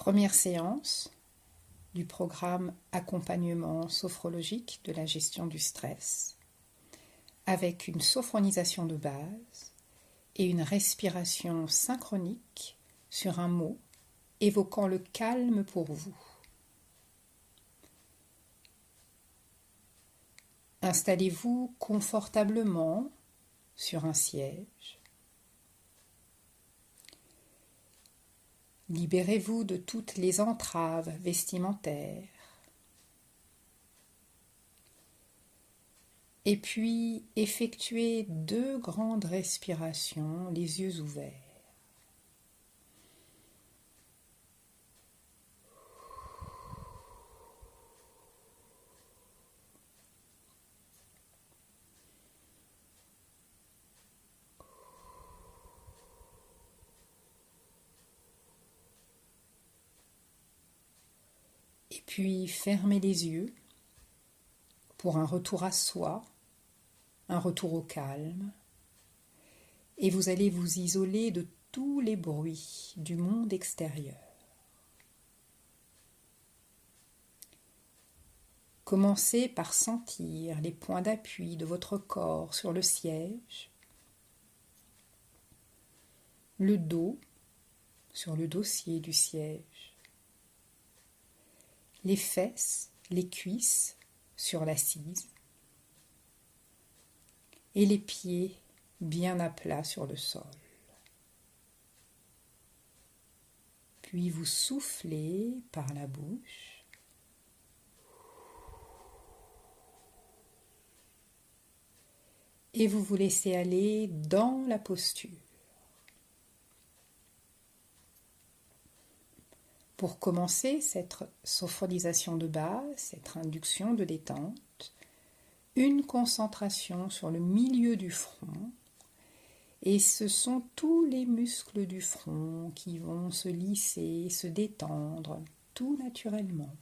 Première séance du programme accompagnement sophrologique de la gestion du stress, avec une sophronisation de base et une respiration synchronique sur un mot évoquant le calme pour vous. Installez-vous confortablement sur un siège. Libérez-vous de toutes les entraves vestimentaires. Et puis, effectuez 2 grandes respirations, les yeux ouverts. Et puis, fermez les yeux pour un retour à soi, un retour au calme. Et vous allez vous isoler de tous les bruits du monde extérieur. Commencez par sentir les points d'appui de votre corps sur le siège, le dos sur le dossier du siège, les fesses, les cuisses sur l'assise et les pieds bien à plat sur le sol. Puis vous soufflez par la bouche. Et vous vous laissez aller dans la posture. Pour commencer cette sophronisation de base, cette induction de détente, une concentration sur le milieu du front, et ce sont tous les muscles du front qui vont se lisser, se détendre, tout naturellement.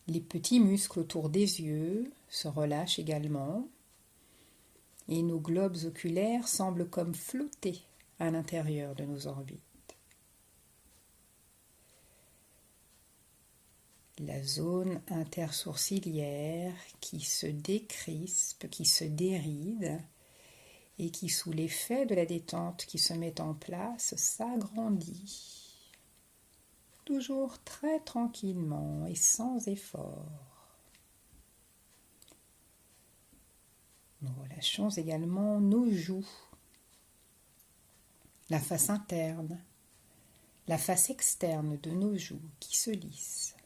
Les petits muscles autour des yeux se relâchent également, et nos globes oculaires semblent comme flotter à l'intérieur de nos orbites. La zone intersourcilière qui se décrispe, qui se déride et qui, sous l'effet de la détente qui se met en place, s'agrandit. Toujours très tranquillement et sans effort. Nous relâchons également nos joues, la face interne, la face externe de nos joues qui se lissent.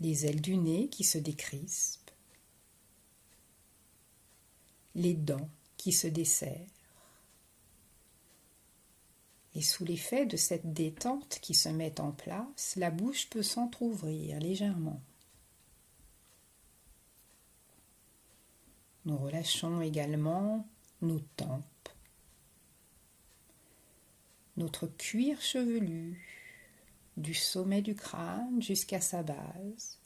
Les ailes du nez qui se décrispent, les dents qui se desserrent. Et sous l'effet de cette détente qui se met en place, la bouche peut s'entrouvrir légèrement. Nous relâchons également nos tempes, notre cuir chevelu, du sommet du crâne jusqu'à sa base.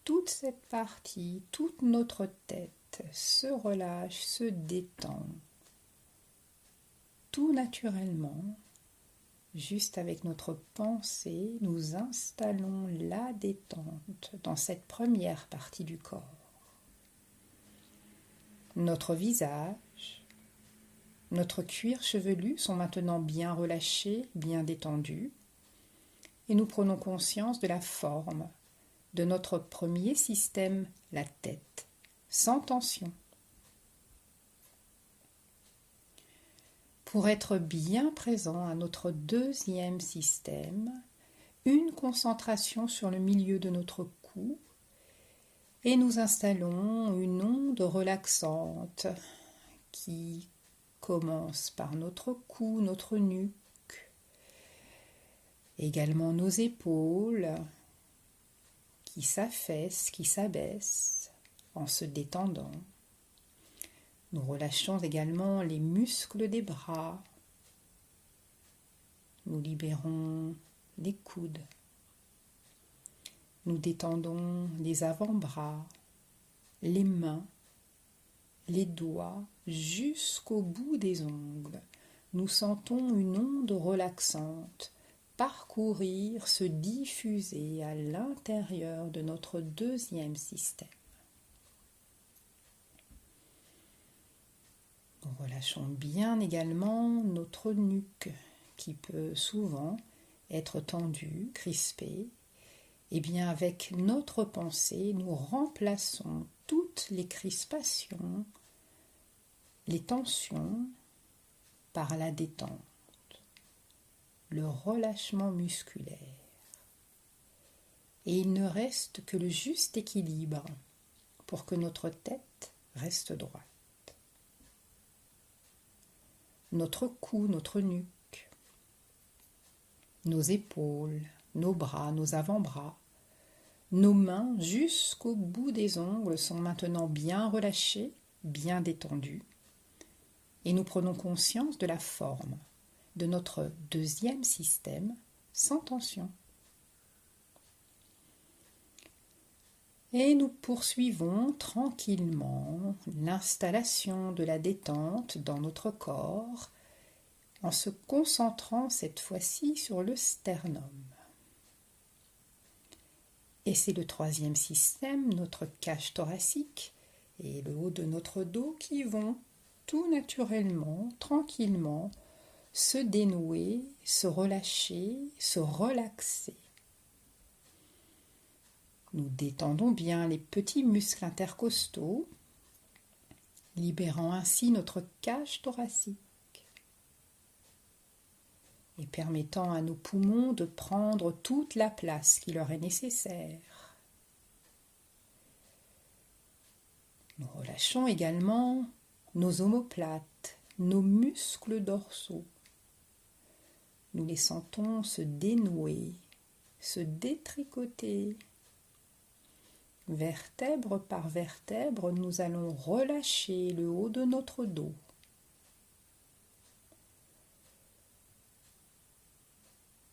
Toute cette partie, toute notre tête se relâche, se détend, tout naturellement. Juste avec notre pensée, nous installons la détente dans cette première partie du corps. Notre visage, notre cuir chevelu sont maintenant bien relâchés, bien détendus, et nous prenons conscience de la forme de notre premier système, la tête, sans tension. Pour être bien présent à notre deuxième système, une concentration sur le milieu de notre cou et nous installons une onde relaxante qui commence par notre cou, notre nuque, également nos épaules qui s'affaissent, qui s'abaissent en se détendant. Nous relâchons également les muscles des bras. Nous libérons les coudes. Nous détendons les avant-bras, les mains les doigts jusqu'au bout des ongles. Nous sentons une onde relaxante parcourir, se diffuser à l'intérieur de notre deuxième système. Nous relâchons bien également notre nuque qui peut souvent être tendue, crispée. Et bien avec notre pensée, nous remplaçons toutes les crispations, les tensions par la détente, le relâchement musculaire. Et il ne reste que le juste équilibre pour que notre tête reste droite. Notre cou, notre nuque, nos épaules, nos bras, nos avant-bras, nos mains jusqu'au bout des ongles sont maintenant bien relâchées, bien détendues. Et nous prenons conscience de la forme de notre deuxième système sans tension. Et nous poursuivons tranquillement l'installation de la détente dans notre corps en se concentrant cette fois-ci sur le sternum. Et c'est le troisième système, notre cage thoracique et le haut de notre dos qui vont tout naturellement, tranquillement, se dénouer, se relâcher, se relaxer. Nous détendons bien les petits muscles intercostaux, libérant ainsi notre cage thoracique et permettant à nos poumons de prendre toute la place qui leur est nécessaire. Nous relâchons également nos omoplates, nos muscles dorsaux. Nous les sentons se dénouer, se détricoter. Vertèbre par vertèbre, nous allons relâcher le haut de notre dos.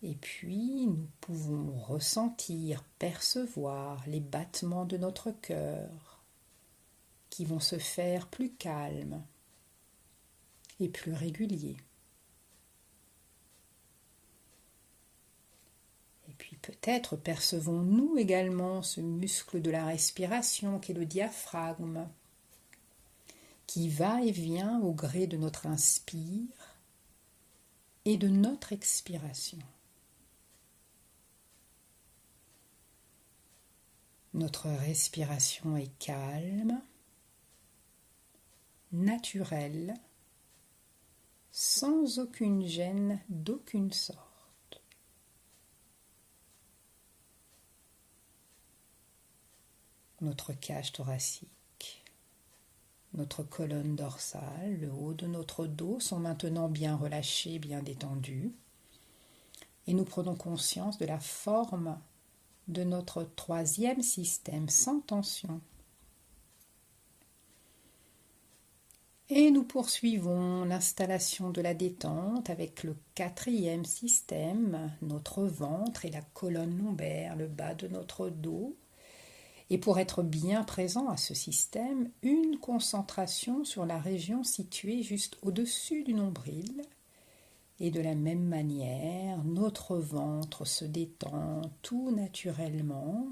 Et puis, nous pouvons ressentir, percevoir les battements de notre cœur qui vont se faire plus calmes et plus réguliers. Et puis peut-être percevons-nous également ce muscle de la respiration qui est le diaphragme, qui va et vient au gré de notre inspire et de notre expiration. Notre respiration est calme, naturelle, sans aucune gêne d'aucune sorte. Notre cage thoracique, notre colonne dorsale, le haut de notre dos sont maintenant bien relâchés, bien détendus. Et nous prenons conscience de la forme de notre troisième système sans tension. Et nous poursuivons l'installation de la détente avec le quatrième système, notre ventre et la colonne lombaire, le bas de notre dos. Et pour être bien présent à ce système, une concentration sur la région située juste au-dessus du nombril. Et de la même manière, notre ventre se détend tout naturellement,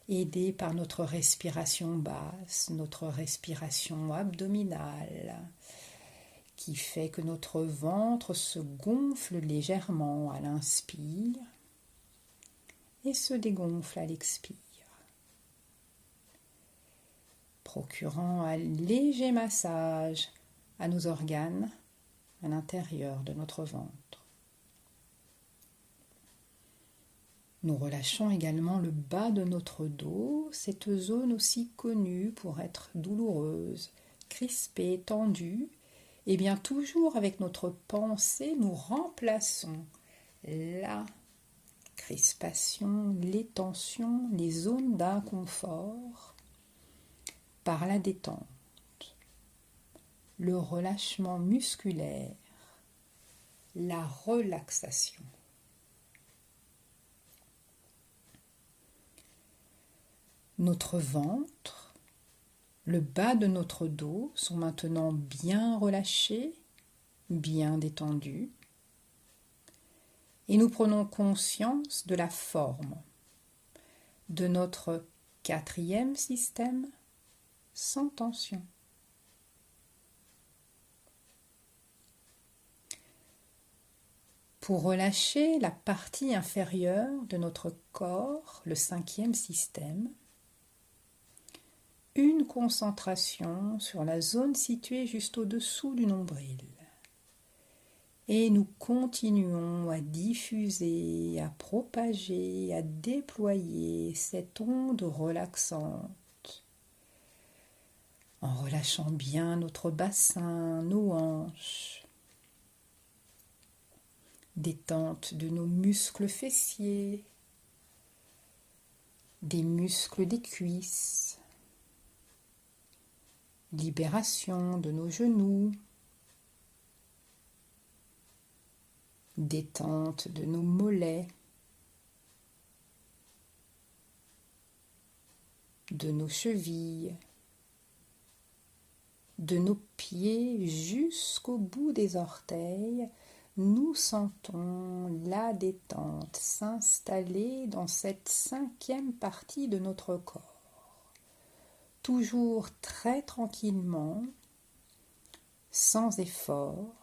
aidé par notre respiration basse, notre respiration abdominale, qui fait que notre ventre se gonfle légèrement à l'inspire et se dégonfle à l'expire, procurant un léger massage à nos organes à l'intérieur de notre ventre. Nous relâchons également le bas de notre dos, cette zone aussi connue pour être douloureuse, crispée, tendue. Et bien toujours avec notre pensée, nous remplaçons la crispation, les tensions, les zones d'inconfort par la détente, le relâchement musculaire, la relaxation. Notre ventre, Le bas de notre dos sont maintenant bien relâchés, bien détendus. Et nous prenons conscience de la forme de notre quatrième système sans tension. Pour relâcher la partie inférieure de notre corps, le cinquième système, une concentration sur la zone située juste au-dessous du nombril. Et nous continuons à diffuser, à propager, à déployer cette onde relaxante en relâchant bien notre bassin, nos hanches, détente de nos muscles fessiers, des muscles des cuisses, libération de nos genoux, détente de nos mollets, de nos chevilles, de nos pieds jusqu'au bout des orteils. Nous sentons la détente s'installer dans cette cinquième partie de notre corps, toujours très tranquillement, sans effort,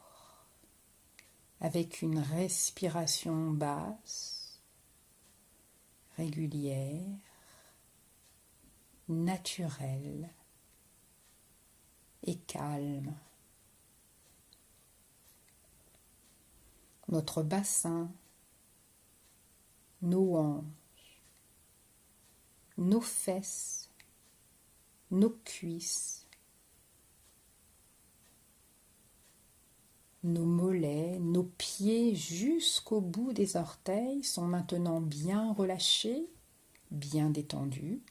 avec une respiration basse, régulière, naturelle et calme. Notre bassin, nos hanches, nos fesses, nos cuisses, nos mollets, nos pieds jusqu'au bout des orteils sont maintenant bien relâchés, bien détendus.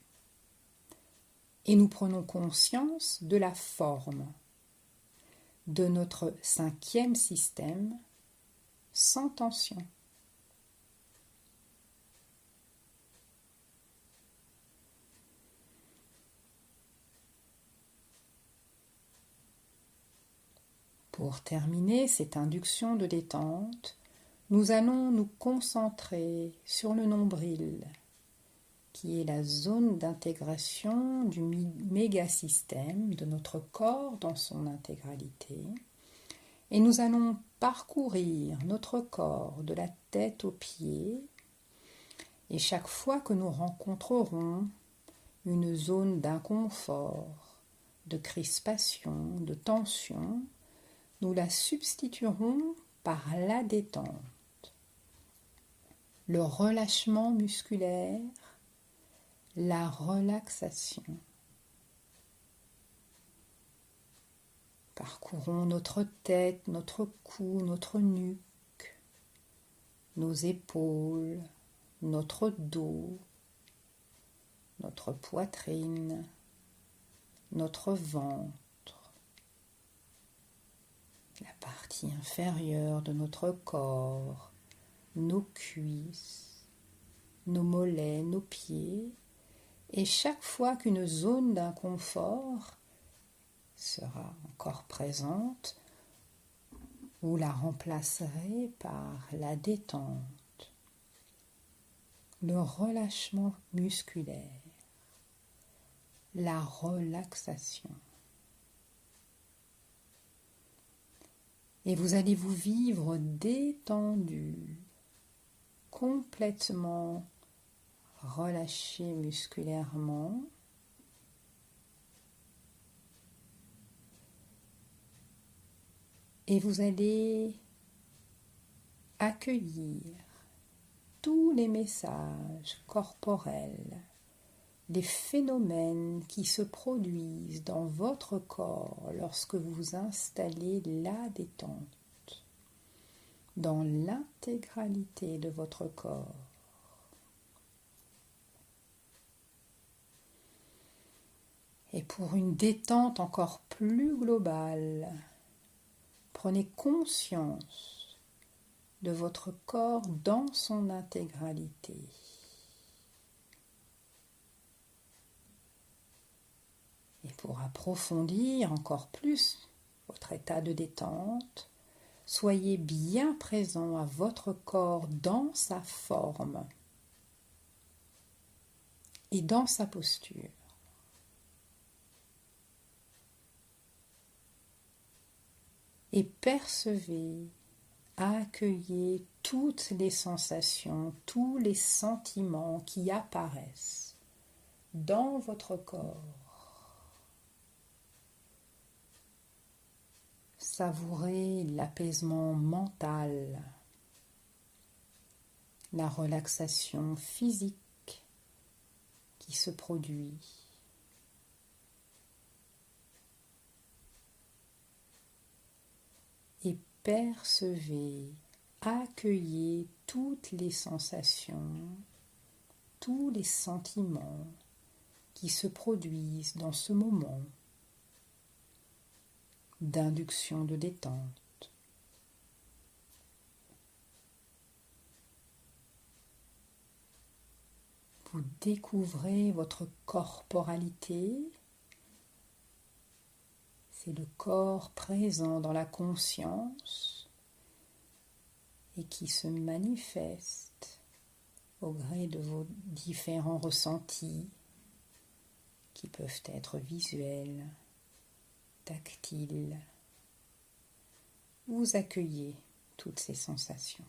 Et nous prenons conscience de la forme de notre cinquième système sans tension. Pour terminer cette induction de détente, nous allons nous concentrer sur le nombril, qui est la zone d'intégration du mégasystème de notre corps dans son intégralité. Et nous allons parcourir notre corps de la tête aux pieds. Et chaque fois que nous rencontrerons une zone d'inconfort, de crispation, de tension, nous la substituerons par la détente, le relâchement musculaire, la relaxation. Parcourons notre tête, notre cou, notre nuque, nos épaules, notre dos, notre poitrine, notre ventre, la partie inférieure de notre corps, nos cuisses, nos mollets, nos pieds. Et chaque fois qu'une zone d'inconfort sera encore présente, vous la remplacerez par la détente, le relâchement musculaire, la relaxation. Et vous allez vous vivre détendu, complètement relâché musculairement. Et vous allez accueillir tous les messages corporels, les phénomènes qui se produisent dans votre corps lorsque vous installez la détente dans l'intégralité de votre corps. Et pour une détente encore plus globale, prenez conscience de votre corps dans son intégralité. Et pour approfondir encore plus votre état de détente, soyez bien présent à votre corps dans sa forme et dans sa posture. Et percevez, accueillez toutes les sensations, tous les sentiments qui apparaissent dans votre corps. Savourez l'apaisement mental, la relaxation physique qui se produit. Et percevez, accueillez toutes les sensations, tous les sentiments qui se produisent dans ce moment d'induction de détente. Vous découvrez votre corporalité. C'est le corps présent dans la conscience et qui se manifeste au gré de vos différents ressentis qui peuvent être visuels, tactiles. Vous accueillez toutes ces sensations.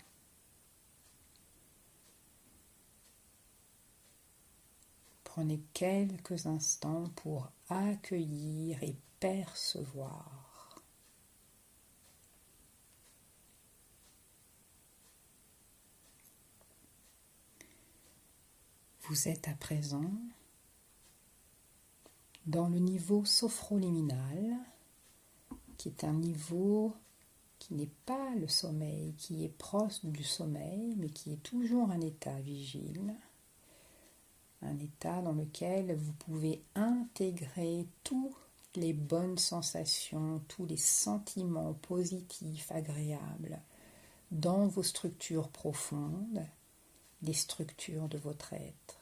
Prenez quelques instants pour accueillir et percevoir. Vous êtes à présent dans le niveau sophroliminal, qui est un niveau qui n'est pas le sommeil, qui est proche du sommeil, mais qui est toujours un état vigile. Un état dans lequel vous pouvez intégrer toutes les bonnes sensations, tous les sentiments positifs, agréables, dans vos structures profondes, les structures de votre être.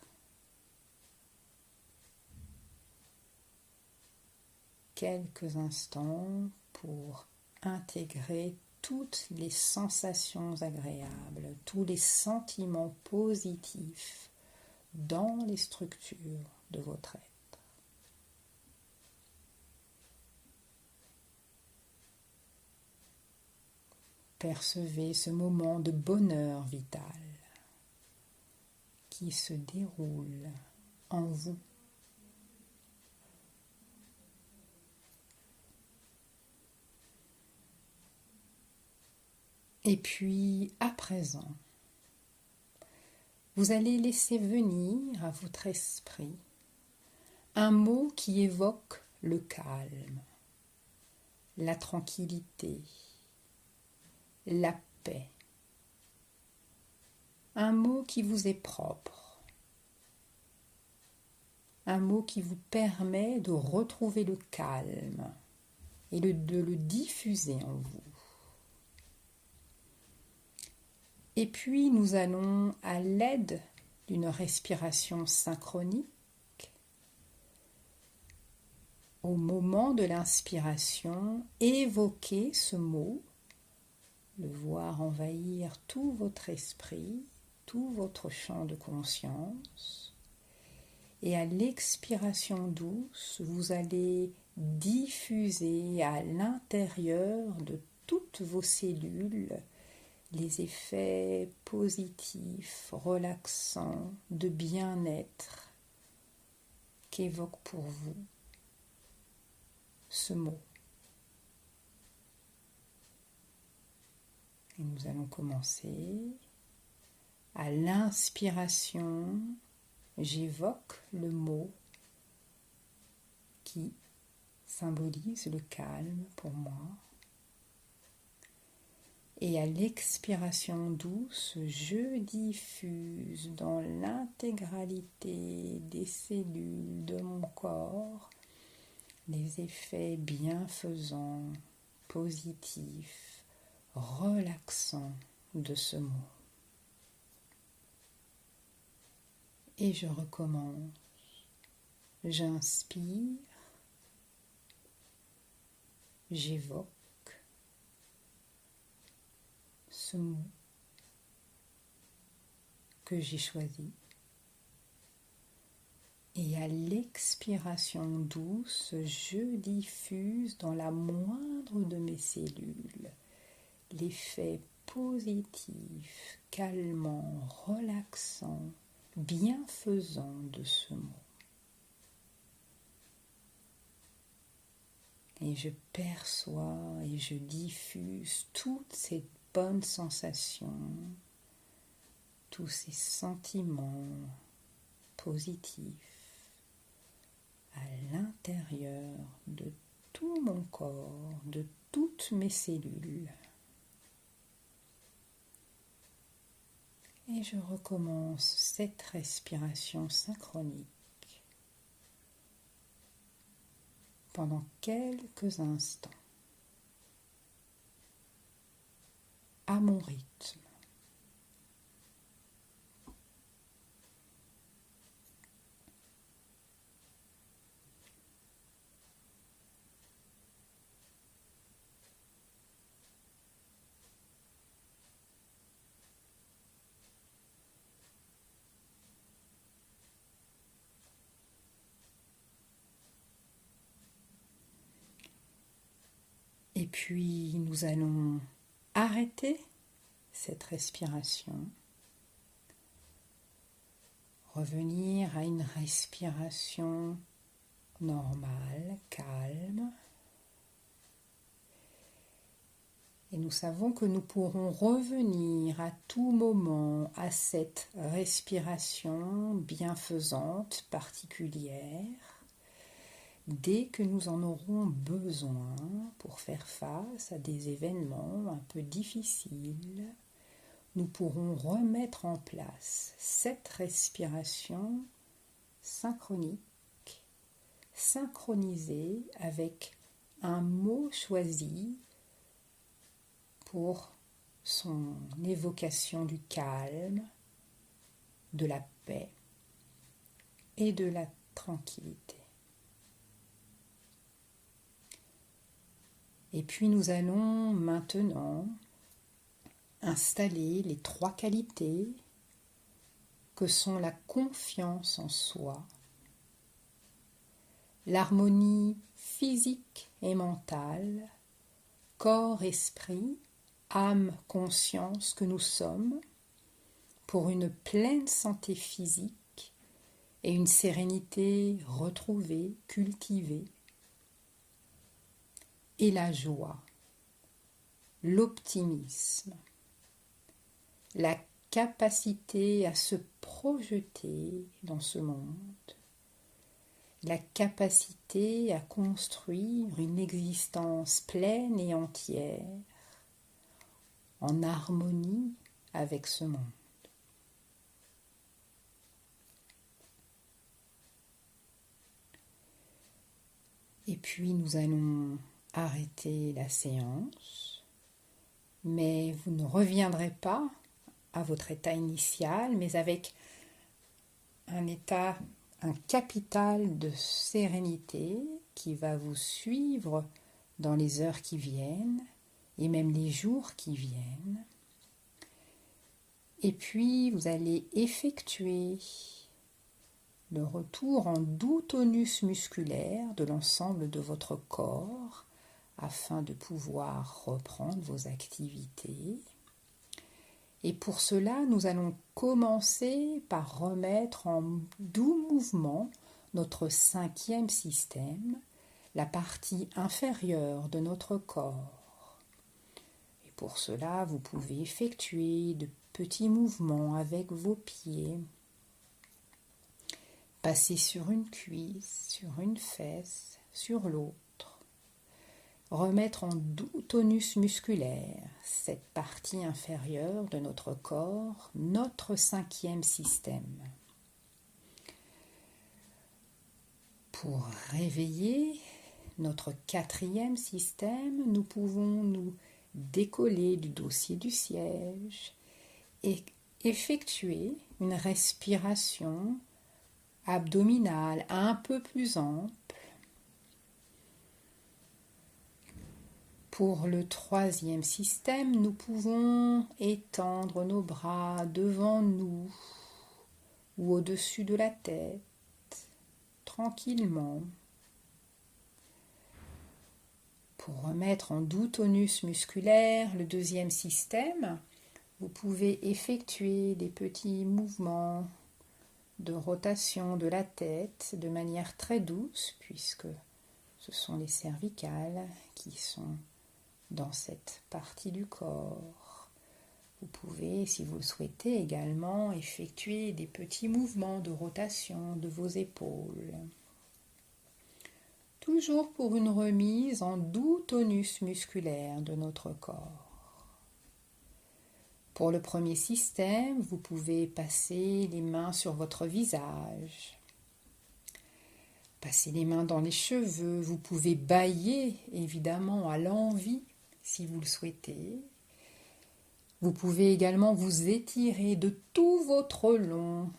Quelques instants pour intégrer toutes les sensations agréables, tous les sentiments positifs dans les structures de votre être. Percevez ce moment de bonheur vital qui se déroule en vous. Et puis, à présent, vous allez laisser venir à votre esprit un mot qui évoque le calme, la tranquillité, la paix. Un mot qui vous est propre. Un mot qui vous permet de retrouver le calme et de le diffuser en vous. Et puis nous allons, à l'aide d'une respiration synchronique, au moment de l'inspiration, évoquer ce mot, le voir envahir tout votre esprit, tout votre champ de conscience. Et à l'expiration douce, vous allez diffuser à l'intérieur de toutes vos cellules les effets positifs, relaxants, de bien-être qu'évoque pour vous ce mot. Et nous allons commencer. À l'inspiration, j'évoque le mot qui symbolise le calme pour moi. Et à l'expiration douce, je diffuse dans l'intégralité des cellules de mon corps les effets bienfaisants, positifs, relaxants de ce mot. Et je recommence. J'inspire j'évoque ce mot que j'ai choisi. Et à l'expiration douce, je diffuse dans la moindre de mes cellules l'effet positif, calmant, relaxant, bienfaisant de ce mot. Et je perçois et je diffuse toutes ces bonnes sensations, tous ces sentiments positifs à l'intérieur de tout mon corps, de toutes mes cellules. Et je recommence cette respiration synchronique pendant quelques instants, à mon rythme. Et puis nous allons arrêter cette respiration, revenir à une respiration normale, calme. Et nous savons que nous pourrons revenir à tout moment à cette respiration bienfaisante, particulière, dès que nous en aurons besoin pour faire face à des événements un peu difficiles. Nous pourrons remettre en place cette respiration synchronique, synchronisée avec un mot choisi pour son évocation du calme, de la paix et de la tranquillité. Et puis nous allons maintenant installer les 3 qualités que sont la confiance en soi, l'harmonie physique et mentale, corps-esprit, âme-conscience que nous sommes, pour une pleine santé physique et une sérénité retrouvée, cultivée, et la joie, l'optimisme, la capacité à se projeter dans ce monde, la capacité à construire une existence pleine et entière en harmonie avec ce monde. Et puis nous allons arrêter la séance, mais vous ne reviendrez pas à votre état initial, mais avec un capital de sérénité qui va vous suivre dans les heures qui viennent et même les jours qui viennent. Et puis vous allez effectuer le retour en doux tonus musculaire de l'ensemble de votre corps afin de pouvoir reprendre vos activités. Et pour cela, nous allons commencer par remettre en doux mouvement notre 5e système, la partie inférieure de notre corps. Et pour cela, vous pouvez effectuer de petits mouvements avec vos pieds, passer sur une cuisse, sur une fesse, sur l'autre. Remettre en doux tonus musculaire cette partie inférieure de notre corps, notre 5e système. Pour réveiller notre 4e système, nous pouvons nous décoller du dossier du siège et effectuer une respiration abdominale un peu plus ample. Pour le troisième système, nous pouvons étendre nos bras devant nous ou au-dessus de la tête, tranquillement. Pour remettre en doux tonus musculaire le deuxième système, vous pouvez effectuer des petits mouvements de rotation de la tête de manière très douce, puisque ce sont les cervicales qui sont dans cette partie du corps. Vous pouvez, si vous le souhaitez, également effectuer des petits mouvements de rotation de vos épaules. Toujours pour une remise en doux tonus musculaire de notre corps. Pour le premier système, vous pouvez passer les mains sur votre visage. Passez les mains dans les cheveux. Vous pouvez bâiller, évidemment, à l'envi, si vous le souhaitez. Vous pouvez également vous étirer de tout votre long.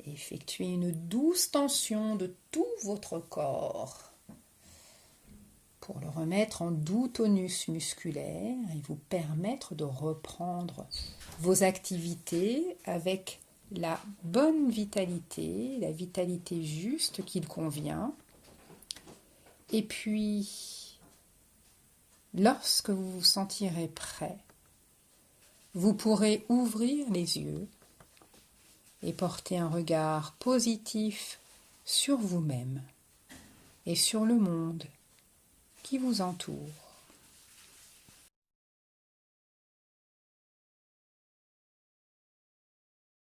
Et effectuer une douce tension de tout votre corps pour le remettre en doux tonus musculaire et vous permettre de reprendre vos activités avec la bonne vitalité, la vitalité juste qu'il convient. Et puis, lorsque vous vous sentirez prêt, vous pourrez ouvrir les yeux et porter un regard positif sur vous-même et sur le monde qui vous entoure.